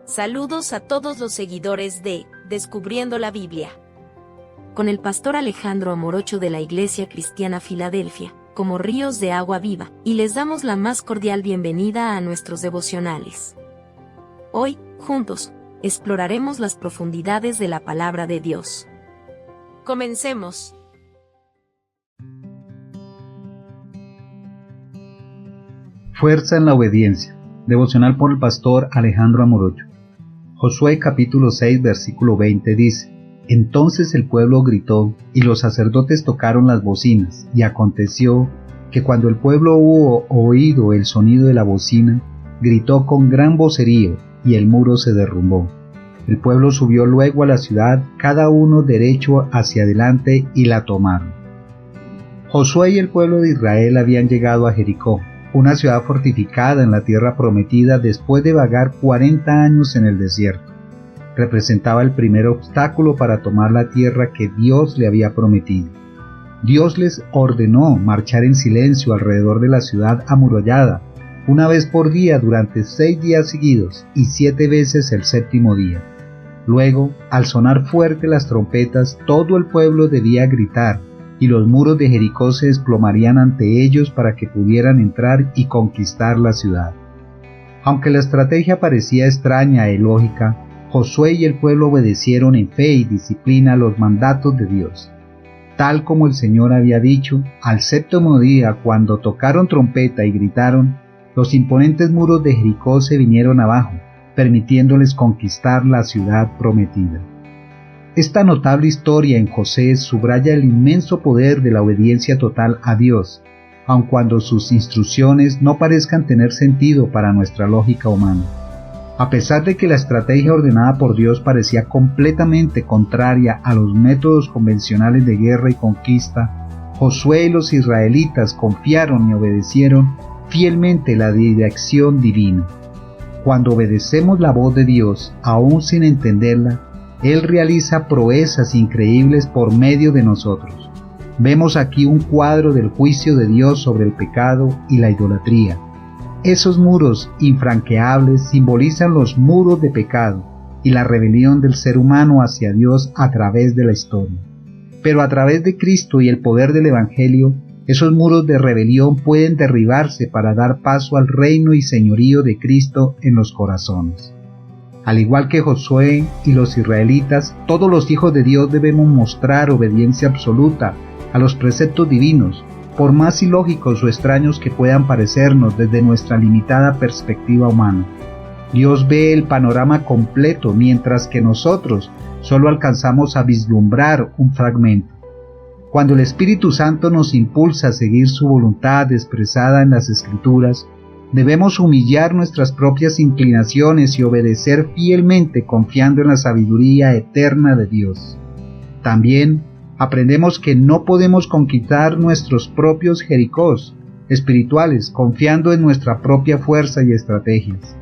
Saludos a todos los seguidores de Descubriendo la Biblia. Con el pastor Alejandro Amorocho de la Iglesia Cristiana Filadelfia, como ríos de agua viva, y les damos la más cordial bienvenida a nuestros devocionales. Hoy, juntos, exploraremos las profundidades de la palabra de Dios. Comencemos. Fuerza en la obediencia. Devocional por el pastor Alejandro Amorocho. Josué capítulo 6 versículo 20 dice: Entonces el pueblo gritó, y los sacerdotes tocaron las bocinas, y aconteció que cuando el pueblo hubo oído el sonido de la bocina, gritó con gran vocerío, y el muro se derrumbó. El pueblo subió luego a la ciudad, cada uno derecho hacia adelante, y la tomaron. Josué y el pueblo de Israel habían llegado a Jericó, una ciudad fortificada en la tierra prometida después de vagar 40 años en el desierto. Representaba el primer obstáculo para tomar la tierra que Dios le había prometido. Dios les ordenó marchar en silencio alrededor de la ciudad amurallada, una vez por día durante 6 días seguidos y 7 veces el séptimo día. Luego, al sonar fuerte las trompetas, todo el pueblo debía gritar, y los muros de Jericó se desplomarían ante ellos para que pudieran entrar y conquistar la ciudad. Aunque la estrategia parecía extraña e ilógica, Josué y el pueblo obedecieron en fe y disciplina los mandatos de Dios. Tal como el Señor había dicho, al séptimo día, cuando tocaron trompeta y gritaron, los imponentes muros de Jericó se vinieron abajo, permitiéndoles conquistar la ciudad prometida. Esta notable historia en José subraya el inmenso poder de la obediencia total a Dios, aun cuando sus instrucciones no parezcan tener sentido para nuestra lógica humana. A pesar de que la estrategia ordenada por Dios parecía completamente contraria a los métodos convencionales de guerra y conquista, Josué y los israelitas confiaron y obedecieron fielmente la dirección divina. Cuando obedecemos la voz de Dios, aún sin entenderla, Él realiza proezas increíbles por medio de nosotros. Vemos aquí un cuadro del juicio de Dios sobre el pecado y la idolatría. Esos muros infranqueables simbolizan los muros de pecado y la rebelión del ser humano hacia Dios a través de la historia. Pero a través de Cristo y el poder del Evangelio, esos muros de rebelión pueden derribarse para dar paso al reino y señorío de Cristo en los corazones. Al igual que Josué y los israelitas, todos los hijos de Dios debemos mostrar obediencia absoluta a los preceptos divinos, por más ilógicos o extraños que puedan parecernos desde nuestra limitada perspectiva humana. Dios ve el panorama completo, mientras que nosotros solo alcanzamos a vislumbrar un fragmento. Cuando el Espíritu Santo nos impulsa a seguir su voluntad expresada en las Escrituras, debemos humillar nuestras propias inclinaciones y obedecer fielmente confiando en la sabiduría eterna de Dios. También aprendemos que no podemos conquistar nuestros propios Jericós espirituales confiando en nuestra propia fuerza y estrategias.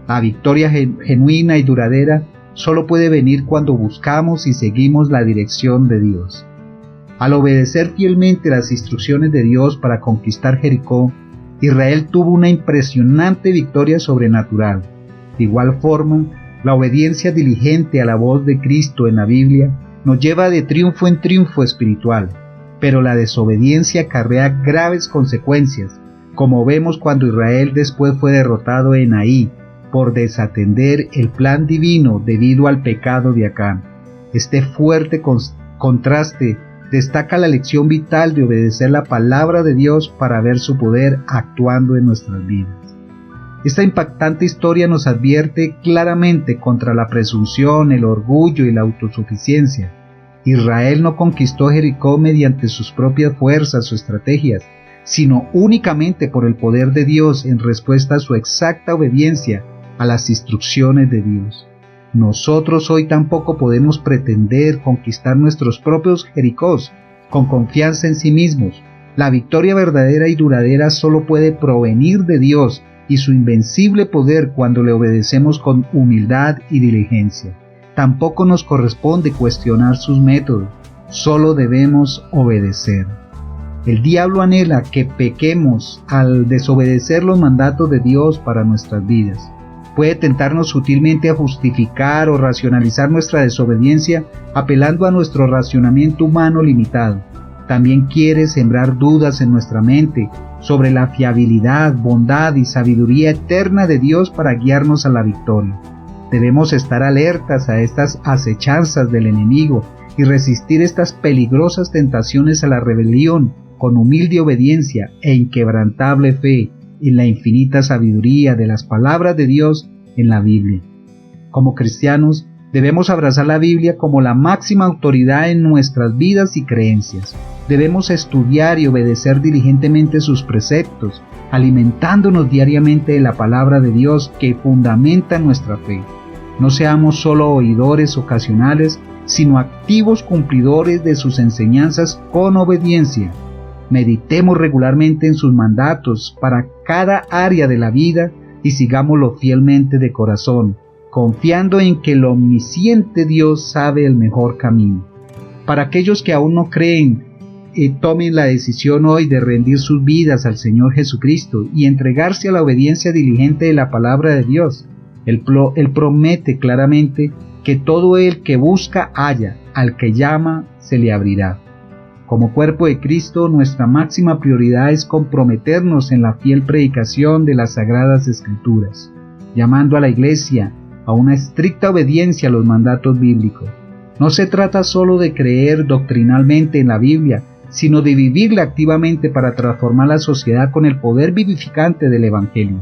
La victoria genuina y duradera solo puede venir cuando buscamos y seguimos la dirección de Dios. Al obedecer fielmente las instrucciones de Dios para conquistar Jericó, Israel tuvo una impresionante victoria sobrenatural. De igual forma, la obediencia diligente a la voz de Cristo en la Biblia nos lleva de triunfo en triunfo espiritual, pero la desobediencia acarrea graves consecuencias, como vemos cuando Israel después fue derrotado en Ahí por desatender el plan divino debido al pecado de Acán. Este fuerte contraste destaca la lección vital de obedecer la palabra de Dios para ver su poder actuando en nuestras vidas. Esta impactante historia nos advierte claramente contra la presunción, el orgullo y la autosuficiencia. Israel no conquistó Jericó mediante sus propias fuerzas o estrategias, sino únicamente por el poder de Dios en respuesta a su exacta obediencia a las instrucciones de Dios. Nosotros hoy tampoco podemos pretender conquistar nuestros propios Jericós con confianza en sí mismos. La victoria verdadera y duradera solo puede provenir de Dios y su invencible poder cuando le obedecemos con humildad y diligencia. Tampoco nos corresponde cuestionar sus métodos, solo debemos obedecer. El diablo anhela que pequemos al desobedecer los mandatos de Dios para nuestras vidas. Puede tentarnos sutilmente a justificar o racionalizar nuestra desobediencia apelando a nuestro razonamiento humano limitado. También quiere sembrar dudas en nuestra mente sobre la fiabilidad, bondad y sabiduría eterna de Dios para guiarnos a la victoria. Debemos estar alertas a estas acechanzas del enemigo y resistir estas peligrosas tentaciones a la rebelión con humilde obediencia e inquebrantable fe en la infinita sabiduría de las palabras de Dios en la Biblia. Como cristianos, debemos abrazar la Biblia como la máxima autoridad en nuestras vidas y creencias. Debemos estudiar y obedecer diligentemente sus preceptos, alimentándonos diariamente de la palabra de Dios que fundamenta nuestra fe. No seamos solo oidores ocasionales, sino activos cumplidores de sus enseñanzas con obediencia. Meditemos regularmente en sus mandatos para cada área de la vida y sigámoslo fielmente de corazón, confiando en que el omnisciente Dios sabe el mejor camino. Para aquellos que aún no creen, tomen la decisión hoy de rendir sus vidas al Señor Jesucristo y entregarse a la obediencia diligente de la palabra de Dios. Él promete claramente que todo el que busca halla, al que llama se le abrirá. Como cuerpo de Cristo, nuestra máxima prioridad es comprometernos en la fiel predicación de las Sagradas Escrituras, llamando a la Iglesia a una estricta obediencia a los mandatos bíblicos. No se trata solo de creer doctrinalmente en la Biblia, sino de vivirla activamente para transformar la sociedad con el poder vivificante del Evangelio.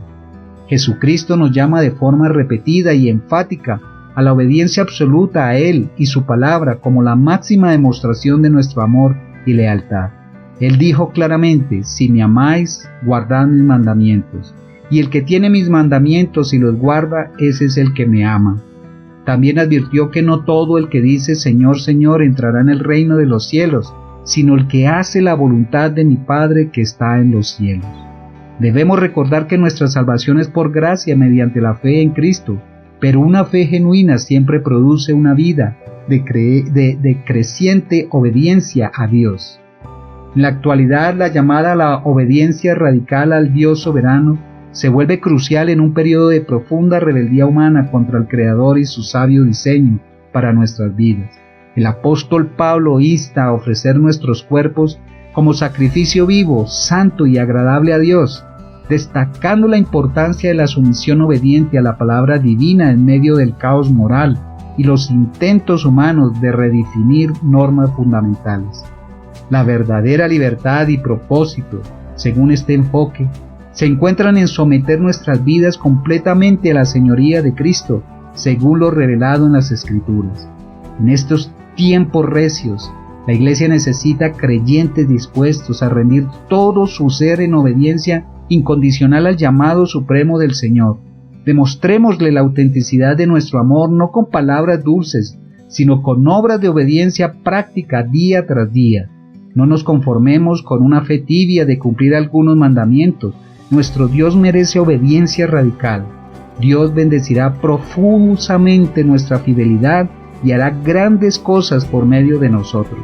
Jesucristo nos llama de forma repetida y enfática a la obediencia absoluta a Él y su palabra como la máxima demostración de nuestro amor y lealtad. Él dijo claramente: si me amáis, guardad mis mandamientos, y el que tiene mis mandamientos y los guarda, ese es el que me ama. También advirtió que no todo el que dice Señor, Señor entrará en el reino de los cielos, sino el que hace la voluntad de mi Padre que está en los cielos. Debemos recordar que nuestra salvación es por gracia mediante la fe en Cristo, pero una fe genuina siempre produce una vida de creciente obediencia a Dios. En la actualidad, la llamada a la obediencia radical al Dios soberano se vuelve crucial en un periodo de profunda rebeldía humana contra el Creador y su sabio diseño para nuestras vidas. El apóstol Pablo insta a ofrecer nuestros cuerpos como sacrificio vivo, santo y agradable a Dios, destacando la importancia de la sumisión obediente a la palabra divina en medio del caos moral y los intentos humanos de redefinir normas fundamentales. La verdadera libertad y propósito, según este enfoque, se encuentran en someter nuestras vidas completamente a la señoría de Cristo, según lo revelado en las Escrituras. En estos tiempos recios, la Iglesia necesita creyentes dispuestos a rendir todo su ser en obediencia incondicional al llamado supremo del Señor. Demostrémosle la autenticidad de nuestro amor no con palabras dulces, sino con obras de obediencia práctica día tras día. No nos conformemos con una fe tibia de cumplir algunos mandamientos. Nuestro Dios merece obediencia radical. Dios bendecirá profusamente nuestra fidelidad y hará grandes cosas por medio de nosotros.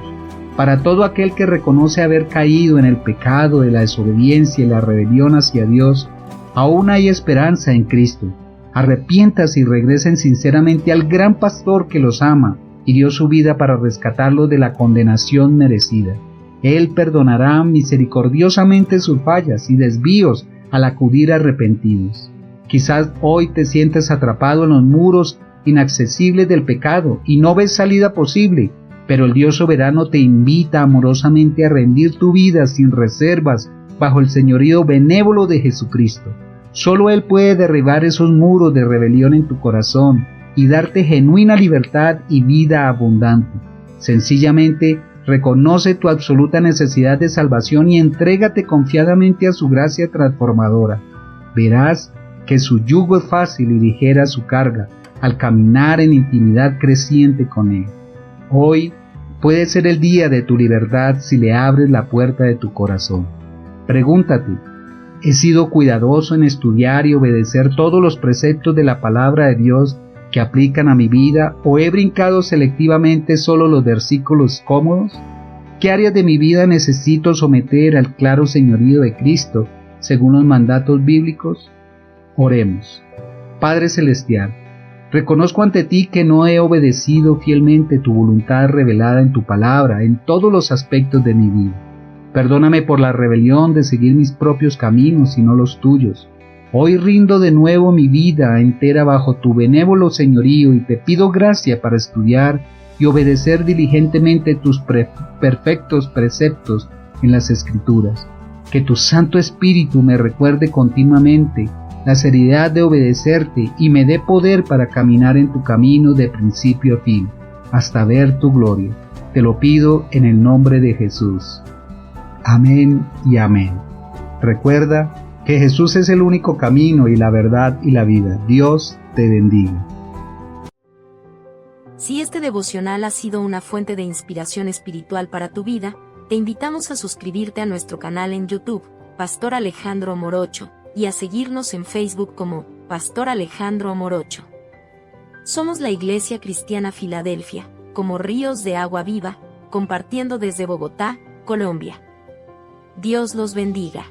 Para todo aquel que reconoce haber caído en el pecado de la desobediencia y la rebelión hacia Dios, aún hay esperanza en Cristo. Arrepiéntase y regresen sinceramente al gran pastor que los ama y dio su vida para rescatarlos de la condenación merecida. Él perdonará misericordiosamente sus fallas y desvíos al acudir arrepentidos. Quizás hoy te sientes atrapado en los muros inaccesibles del pecado y no ves salida posible, pero el Dios soberano te invita amorosamente a rendir tu vida sin reservas bajo el señorío benévolo de Jesucristo. Solo Él puede derribar esos muros de rebelión en tu corazón y darte genuina libertad y vida abundante. Sencillamente, reconoce tu absoluta necesidad de salvación y entrégate confiadamente a su gracia transformadora. Verás que su yugo es fácil y ligera su carga al caminar en intimidad creciente con Él. Hoy puede ser el día de tu libertad si le abres la puerta de tu corazón. Pregúntate: ¿he sido cuidadoso en estudiar y obedecer todos los preceptos de la palabra de Dios que aplican a mi vida, o he brincado selectivamente solo los versículos cómodos? ¿Qué áreas de mi vida necesito someter al claro señorío de Cristo según los mandatos bíblicos? Oremos. Padre Celestial, reconozco ante ti que no he obedecido fielmente tu voluntad revelada en tu palabra en todos los aspectos de mi vida. Perdóname por la rebelión de seguir mis propios caminos y no los tuyos. Hoy rindo de nuevo mi vida entera bajo tu benévolo señorío y te pido gracia para estudiar y obedecer diligentemente tus perfectos preceptos en las Escrituras. Que tu Santo Espíritu me recuerde continuamente la seriedad de obedecerte y me dé poder para caminar en tu camino de principio a fin, hasta ver tu gloria. Te lo pido en el nombre de Jesús. Amén y amén. Recuerda que Jesús es el único camino y la verdad y la vida. Dios te bendiga. Si este devocional ha sido una fuente de inspiración espiritual para tu vida, te invitamos a suscribirte a nuestro canal en YouTube, Pastor Alejandro Morocho, y a seguirnos en Facebook como Pastor Alejandro Morocho. Somos la Iglesia Cristiana Filadelfia, como ríos de agua viva, compartiendo desde Bogotá, Colombia. Dios los bendiga.